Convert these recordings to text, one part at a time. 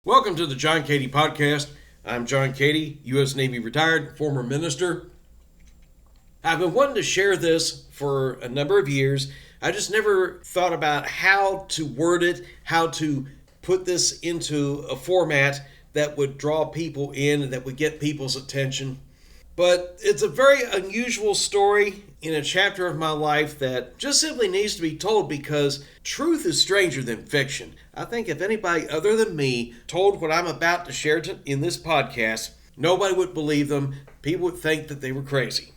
Welcome to the John Cady podcast. I'm John Cady, U.S. Navy retired, former minister. I've been wanting to share this for a number of years. I just never thought about how to word it, how to put this into a format that would draw people in, that would get people's attention. But it's a very unusual story in a chapter of my life that just simply needs to be told because truth is stranger than fiction. I think if anybody other than me told what I'm about to share in this podcast, nobody would believe them. People would think that they were crazy.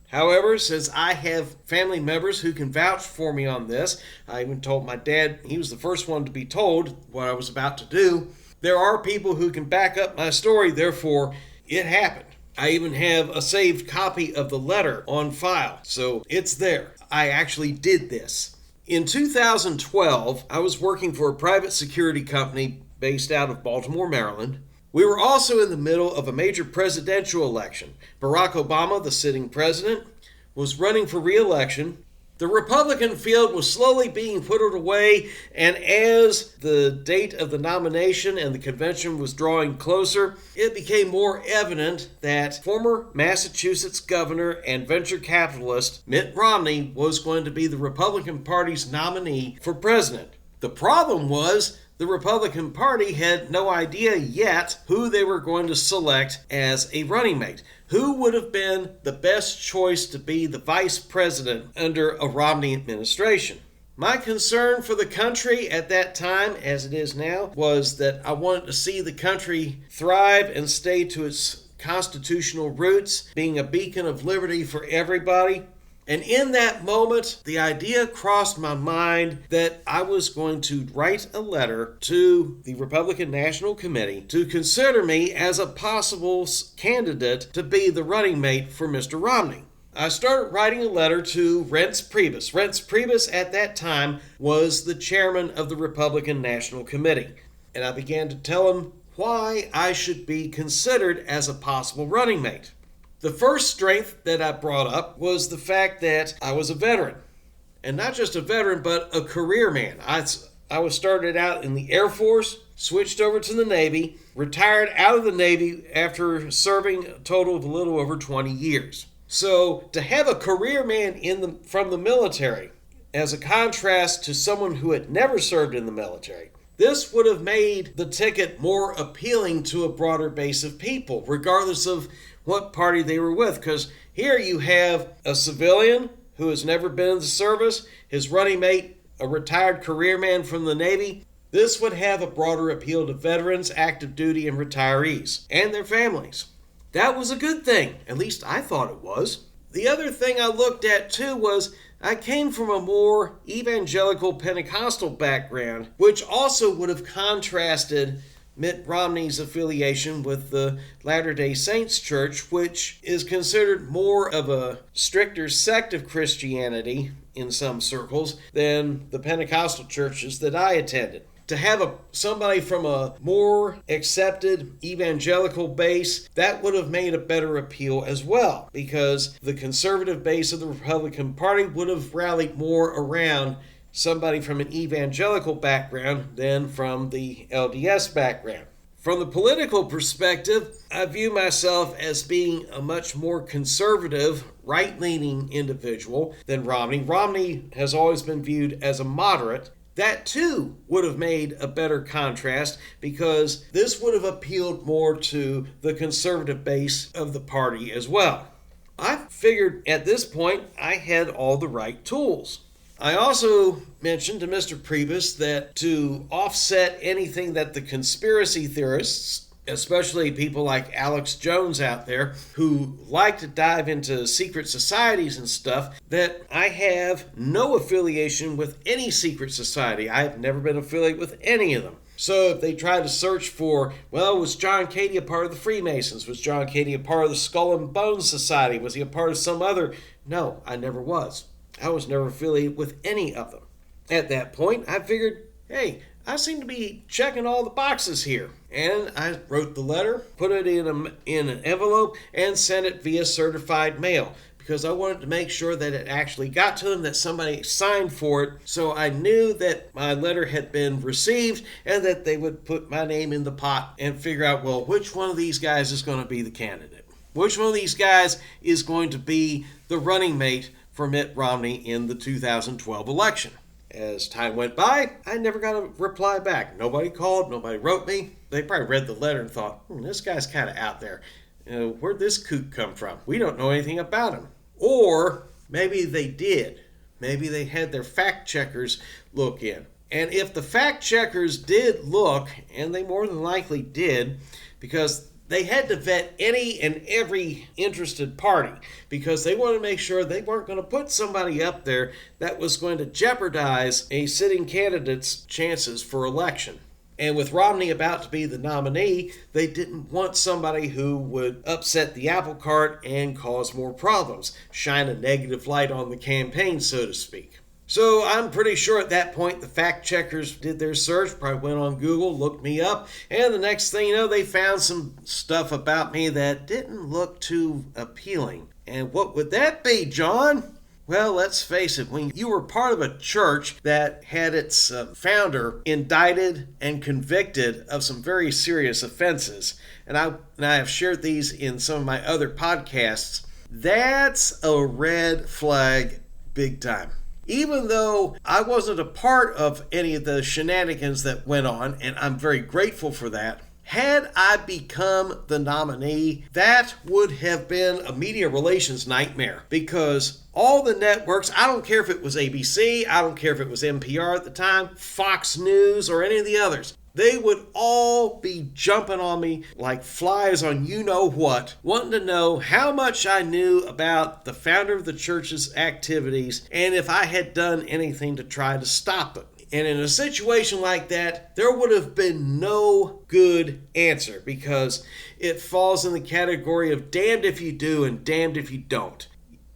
However, since I have family members who can vouch for me on this, I even told my dad, he was the first one to be told what I was about to do. There are people who can back up my story, therefore it happened. I even have a saved copy of the letter on file, so it's there. I actually did this. In 2012, I was working for a private security company based out of Baltimore, Maryland. We were also in the middle of a major presidential election. Barack Obama, the sitting president, was running for re-election. The Republican field was slowly being whittled away, and as the date of the nomination and the convention was drawing closer, it became more evident that former Massachusetts governor and venture capitalist Mitt Romney was going to be the Republican Party's nominee for president. The problem was the Republican Party had no idea yet who they were going to select as a running mate. Who would have been the best choice to be the vice president under a Romney administration? My concern for the country at that time, as it is now, was that I wanted to see the country thrive and stay to its constitutional roots, being a beacon of liberty for everybody. And in that moment, the idea crossed my mind that I was going to write a letter to the Republican National Committee to consider me as a possible candidate to be the running mate for Mr. Romney. I started writing a letter to Reince Priebus. Reince Priebus at that time was the chairman of the Republican National Committee. And I began to tell him why I should be considered as a possible running mate. The first strength that I brought up was the fact that I was a veteran. And not just a veteran, but a career man. I was started out in the Air Force, switched over to the Navy, retired out of the Navy after serving a total of a little over 20 years. So to have a career man from the military as a contrast to someone who had never served in the military, this would have made the ticket more appealing to a broader base of people, regardless of what party they were with. Because here you have a civilian who has never been in the service, his running mate, a retired career man from the Navy. This would have a broader appeal to veterans, active duty, and retirees, and their families. That was a good thing. At least I thought it was. The other thing I looked at too was I came from a more evangelical Pentecostal background, which also would have contrasted Mitt Romney's affiliation with the Latter-day Saints Church, which is considered more of a stricter sect of Christianity in some circles than the Pentecostal churches that I attended. To have somebody from a more accepted evangelical base, that would have made a better appeal as well, because the conservative base of the Republican Party would have rallied more around somebody from an evangelical background than from the LDS background. From the political perspective, I view myself as being a much more conservative, right-leaning individual than Romney. Romney has always been viewed as a moderate. That too would have made a better contrast because this would have appealed more to the conservative base of the party as well. I figured at this point I had all the right tools. I also mentioned to Mr. Priebus that to offset anything that the conspiracy theorists, especially people like Alex Jones out there, who like to dive into secret societies and stuff, that I have no affiliation with any secret society. I have never been affiliated with any of them. So if they try to search for, well, was John Cady a part of the Freemasons? Was John Cady a part of the Skull and Bones Society? Was he a part of some other? No, I never was. I was never affiliated with any of them. At that point, I figured, hey, I seem to be checking all the boxes here. And I wrote the letter, put it in an envelope, and sent it via certified mail. because I wanted to make sure that it actually got to them, that somebody signed for it, so I knew that my letter had been received and that they would put my name in the pot and figure out, well, which one of these guys is going to be the candidate? Which one of these guys is going to be the running mate for Mitt Romney in the 2012 election? As time went by, I never got a reply back. Nobody called, nobody wrote me. They probably read the letter and thought, this guy's kind of out there. Where'd this kook come from? We don't know anything about him. Or maybe they did. Maybe they had their fact checkers look in. And if the fact checkers did look, and they more than likely did, because they had to vet any and every interested party, because they wanted to make sure they weren't going to put somebody up there that was going to jeopardize a sitting candidate's chances for election. And with Romney about to be the nominee, they didn't want somebody who would upset the apple cart and cause more problems, shine a negative light on the campaign, so to speak. So I'm pretty sure at that point the fact checkers did their search, probably went on Google, looked me up, and the next thing you know, they found some stuff about me that didn't look too appealing. And what would that be, John? Well, let's face it, when you were part of a church that had its founder indicted and convicted of some very serious offenses, and I have shared these in some of my other podcasts, that's a red flag big time. Even though I wasn't a part of any of the shenanigans that went on, and I'm very grateful for that, had I become the nominee, that would have been a media relations nightmare, because all the networks, I don't care if it was ABC, I don't care if it was NPR at the time, Fox News, or any of the others, they would all be jumping on me like flies on you-know-what, wanting to know how much I knew about the founder of the church's activities and if I had done anything to try to stop it. And in a situation like that, there would have been no good answer, because it falls in the category of damned if you do and damned if you don't.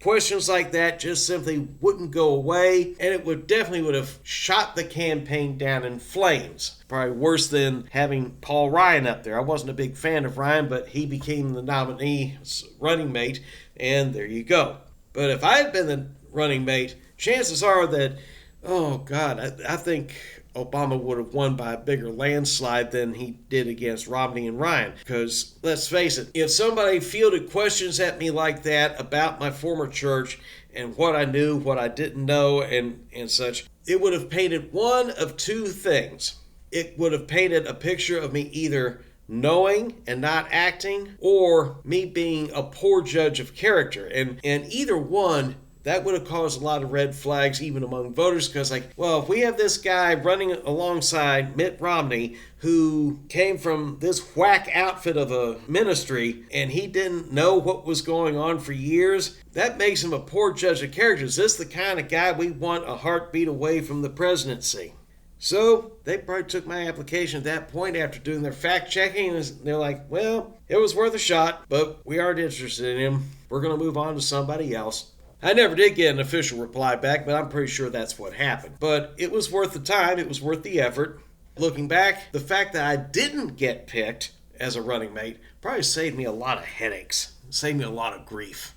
Questions like that just simply wouldn't go away, and it would have shot the campaign down in flames. Probably worse than having Paul Ryan up there. I wasn't a big fan of Ryan, but he became the nominee running mate, and there you go. But if I had been the running mate, chances are that, oh God, I think Obama would have won by a bigger landslide than he did against Romney and Ryan. Because, let's face it, if somebody fielded questions at me like that about my former church and what I knew, what I didn't know, and such, it would have painted one of two things. It would have painted a picture of me either knowing and not acting, or me being a poor judge of character. And either one, that would have caused a lot of red flags even among voters, because if we have this guy running alongside Mitt Romney who came from this whack outfit of a ministry and he didn't know what was going on for years, that makes him a poor judge of character. Is this the kind of guy we want a heartbeat away from the presidency? So they probably took my application at that point after doing their fact checking, and they're like, well, it was worth a shot, but we aren't interested in him. We're going to move on to somebody else. I never did get an official reply back, but I'm pretty sure that's what happened. But it was worth the time. It was worth the effort. Looking back, the fact that I didn't get picked as a running mate probably saved me a lot of headaches, saved me a lot of grief.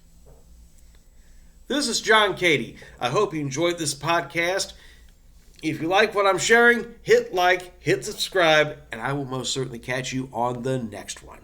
This is John Cady. I hope you enjoyed this podcast. If you like what I'm sharing, hit like, hit subscribe, and I will most certainly catch you on the next one.